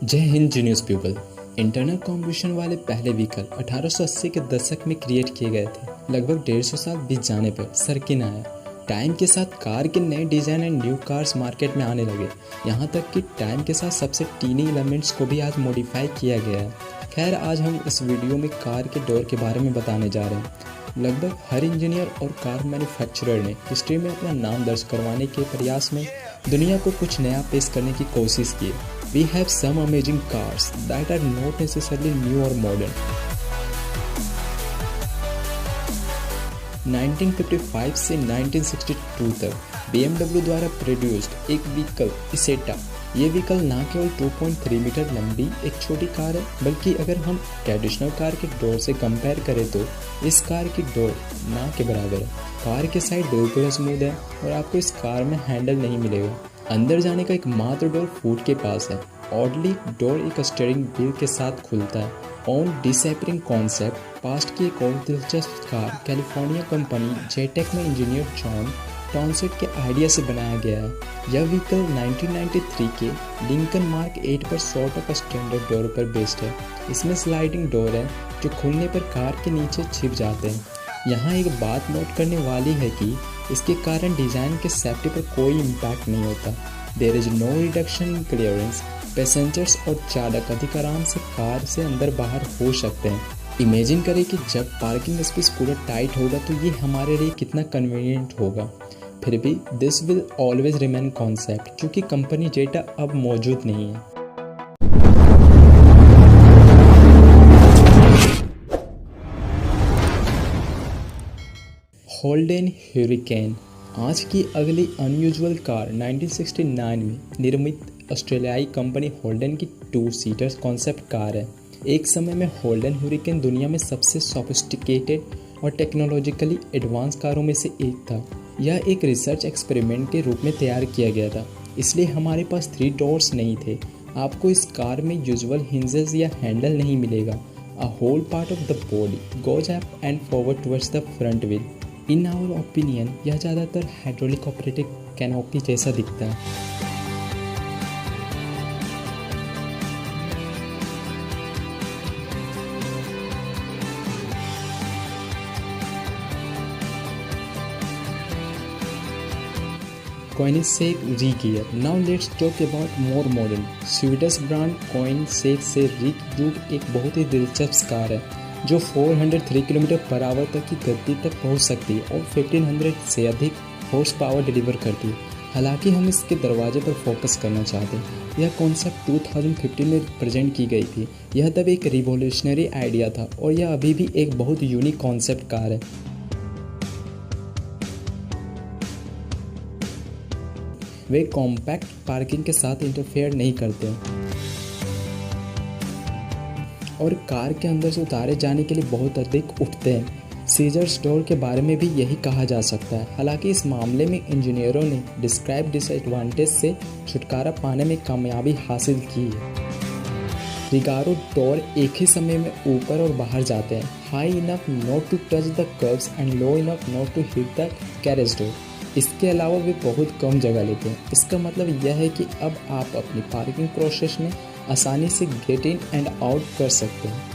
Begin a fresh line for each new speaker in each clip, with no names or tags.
जय Hind genius people. Internal combustion वाले पहले व्हीकल 1880 के दशक में क्रिएट किए गए थे। लगभग 150 साल बीत जाने पर सर्किन आया। टाइम के साथ कार के नए design and new cars market में आने लगे। यहाँ तक कि टाइम के साथ सबसे टीनी एलिमेंट्स को भी आज मॉडिफाई किया गया है। खैर, आज हम इस वीडियो में कार के डोर के बारे में बताने जा रहे हैं। लगभग हर इंजीनियर और कार मैन्युफैक्चरर ने हिस्ट्री में अपना नाम दर्ज करवाने के प्रयास में दुनिया को कुछ नया पेश करने की कोशिश की। We have some amazing cars that are not necessarily new or modern. 1955 से 1962 तक BMW द्वारा प्रोड्यूस्ड एक व्हीकल इसेटा। ये व्हीकल ना केवल 2.3 मीटर लंबी एक छोटी कार है, बल्कि अगर हम ट्रेडिशनल कार के डोर से कंपेयर करें तो इस कार की डोर ना के बराबर है। कार के साइड बिल्कुल स्मूथ है और आपको इस कार में हैंडल नहीं मिलेगा। अंदर जाने का एक मात्र डोर फुट के पास है। ऑडली डोर एक स्टीयरिंग व्हील के साथ खुलता है। ऑन डिसएपरिंग कॉन्सेप्ट पास्ट की एक और दिलचस्प कार कैलिफोर्निया कंपनी जेटेक में इंजीनियर जॉन टॉनसेट के आइडिया से बनाया गया है। यह व्हीकल 1993 के लिंकन मार्क 8 पर सॉर्ट ऑफ स्टैंडर्ड डोर पर बेस्ड है। इसमें स्लाइडिंग डोर है जो खुलने पर कार के नीचे छिप जाते हैं। यहाँ एक बात नोट करने वाली है कि इसके कारण डिज़ाइन के सेफ्टी पर कोई इम्पैक्ट नहीं होता। There is no reduction in clearance. Passengers और चालक अधिक आराम से कार से अंदर बाहर हो सकते हैं। इमेजिन करें कि जब पार्किंग स्पेस पूरा टाइट होगा तो ये हमारे लिए कितना कन्वीनियंट होगा। फिर भी this will always remain concept, क्योंकि कंपनी जेटा अब मौजूद नहीं है। होल्डेन ह्यूरिकेन आज की अगली अनयूजुअल कार 1969 में निर्मित ऑस्ट्रेलियाई कंपनी होल्डेन की 2 सीटर कॉन्सेप्ट कार है। एक समय में होल्डेन ह्यूरिकेन दुनिया में सबसे सोफिस्टिकेटेड और टेक्नोलॉजिकली एडवांस कारों में से एक था। यह एक रिसर्च एक्सपेरिमेंट के रूप में तैयार किया गया था, इसलिए हमारे पास 3 डोर्स नहीं थे। आपको इस कार में यूजुअल हिंजेस या हैंडल नहीं मिलेगा। A whole part of the body goes up and forward towards the front wheel. In our opinion यह ज़्यादातर हाइड्रोलिक ऑपरेटेड कैनोपी जैसा दिखता है। Koenigsegg Regera. Now let's talk about more modern. Swedish brand Koenigsegg से Regera एक बहुत ही दिलचस्प car है जो 403 किलोमीटर पर आवर तक की गति तक पहुंच सकती है और 1500 से अधिक हॉर्स पावर डिलीवर करती है। हालांकि हम इसके दरवाजे पर फोकस करना चाहते हैं। यह कॉन्सेप्ट 2015 में प्रेजेंट की गई थी। यह तब एक रिवोल्यूशनरी आइडिया था और यह अभी भी एक बहुत यूनिक कॉन्सेप्ट कार है। वे कॉम्पैक्ट पार्किंग के साथ इंटरफेयर नहीं करते और कार के अंदर से उतारे जाने के लिए बहुत अधिक उठते हैं। सीजर्स डोर के बारे में भी यही कहा जा सकता है। हालांकि इस मामले में इंजीनियरों ने डिस्क्राइब डिसएडवांटेज से छुटकारा पाने में कामयाबी हासिल की है। रिगारो डोर एक ही समय में ऊपर और बाहर जाते हैं। High enough not to touch the curves and low enough not to hit the carriage door. इसके अलावा वे बहुत कम जगह लेते हैं। इसका मतलब यह है कि अब आप अपनी पार्किंग प्रोसेस में आसानी से गेट इन एंड आउट कर सकते हैं।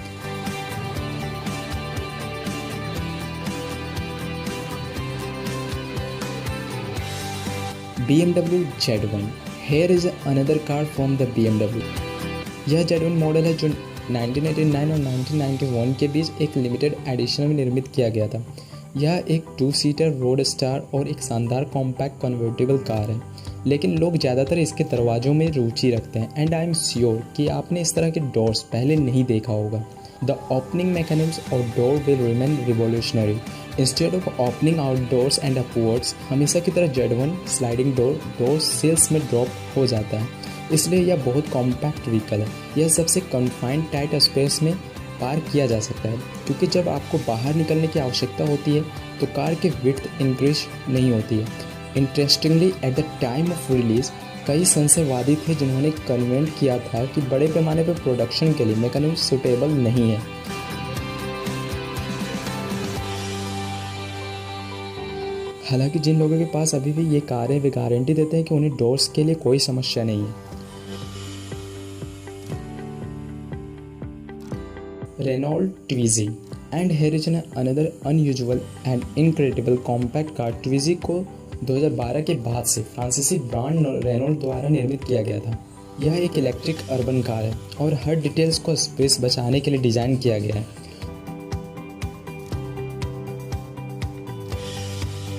BMW Z1। Here is another car from the BMW। यह Z1 मॉडल है जो 1989 और 1991 के बीच एक लिमिटेड एडिशन में निर्मित किया गया था। यह एक 2 सीटर रोड स्टार और एक शानदार कॉम्पैक्ट कन्वर्टेबल कार है, लेकिन लोग ज़्यादातर इसके दरवाज़ों में रुचि रखते हैं। एंड आई एम श्योर कि आपने इस तरह के डोर्स पहले नहीं देखा होगा। द ओपनिंग मैकेनिज्म और door will remain revolutionary. Instead of opening outdoors and upwards, हमेशा की तरह Z1 स्लाइडिंग डोर सेल्स में ड्रॉप हो जाता है, इसलिए यह बहुत कॉम्पैक्ट व्हीकल है। यह सबसे कन्फाइंड टाइट स्पेस में पार्क किया जा सकता है, क्योंकि जब आपको बाहर निकलने की आवश्यकता होती है तो कार की विड्थ इंक्रीज नहीं होती है। Interestingly, at the time of release कई संशयवादी थे जिन्होंने कन्वेंट किया था कि बड़े पैमाने पर प्रोडक्शन के लिए मैकेनिज्म सुटेबल नहीं है। हालांकि जिन लोगों के पास अभी भी ये कार है वे गारंटी देते हैं कि उन्हें डोर्स के लिए कोई समस्या नहीं है। Renault Twizy. And here is another unusual and incredible compact car. Twizy को 2012 के बाद से फ्रांसीसी ब्रांड रेनॉल्ट द्वारा निर्मित किया गया था। यह एक इलेक्ट्रिक अर्बन कार है और हर डिटेल्स को स्पेस बचाने के लिए डिज़ाइन किया गया है।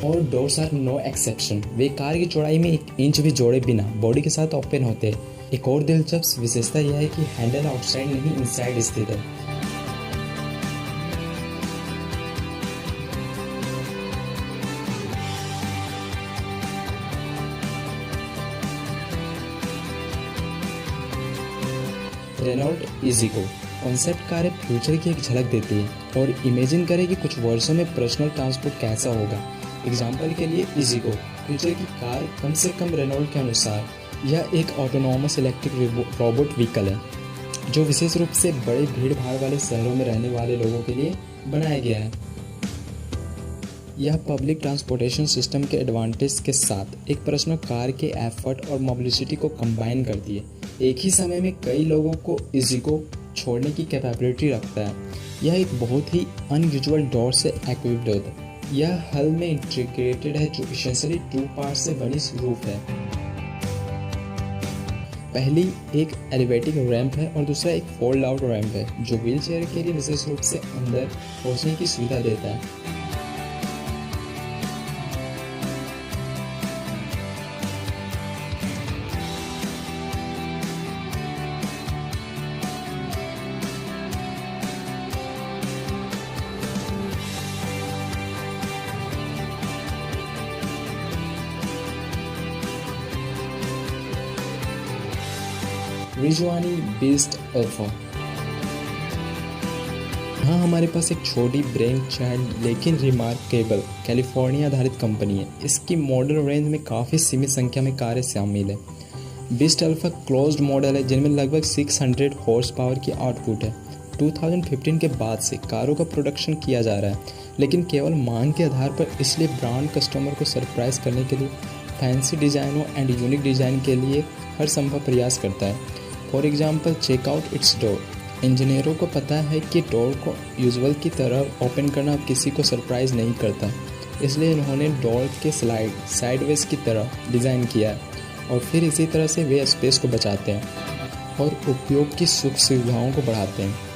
और डोर्स आर नो एक्सेप्शन। वे कार की चौड़ाई में 1 इंच भी जोड़े बिना बॉडी के साथ ओपन होते हैं। एक और दिलचस्प विशेषता यह है कि हैंडल आउटसाइड नहीं इनसाइड स्थित है। रेनॉल्ट इज़िगो कॉन्सेप्ट कार फ्यूचर की एक झलक देती है और इमेजिन करें कि कुछ वर्षों में पर्सनल ट्रांसपोर्ट कैसा होगा। एग्जाम्पल के लिए इज़िगो फ्यूचर की कार कम से कम रेनॉल्ट के अनुसार यह एक ऑटोनॉमस इलेक्ट्रिक रोबोट व्हीकल है जो विशेष रूप से बड़े भीड़ भाड़ वाले शहरों में रहने वाले लोगों के लिए बनाया गया है। यह पब्लिक ट्रांसपोर्टेशन सिस्टम के एडवांटेज के साथ एक पर्सनल कार के एफर्ट और मोबिलिटी को कंबाइन करती है। एक ही समय में कई लोगों को इज़िगो छोड़ने की कैपेबिलिटी रखता है। यह एक बहुत ही अनयूजुअल डोर से इक्विप्ड होता है। यह हल में इंटीग्रेटेड है जो एसेंशियली 2 पार्ट से बनी रूफ है। पहली एक एलिवेटिंग रैंप है और दूसरा एक फोल्ड आउट रैंप है जो व्हीलचेयर के लिए विशेष रूप से अंदर पहुंचने की सुविधा देता है। Rizwani beast alpha. हाँ, हमारे पास एक छोटी ब्रेन चाइल्ड लेकिन रिमार्केबल कैलिफोर्निया आधारित कंपनी है। इसकी मॉडल रेंज में काफ़ी सीमित संख्या में कारें शामिल है। बीस्ट अल्फा क्लोज्ड मॉडल है जिनमें लगभग 600 हॉर्स पावर की आउटपुट है। 2015 के बाद से कारों का प्रोडक्शन किया जा रहा है लेकिन केवल मांग के आधार पर, इसलिए ब्रांड कस्टमर को सरप्राइज करने के लिए फैंसी डिज़ाइनों एंड यूनिक डिज़ाइन के लिए हर संभव प्रयास करता है। For example, check out its door. इंजीनियरों को पता है कि डोर को यूजुअल की तरह ओपन करना किसी को सरप्राइज नहीं करता, इसलिए इन्होंने डोर के साइडवेज की तरह डिज़ाइन किया है और फिर इसी तरह से वे स्पेस को बचाते हैं और उपयोग की सुख सुविधाओं को बढ़ाते हैं।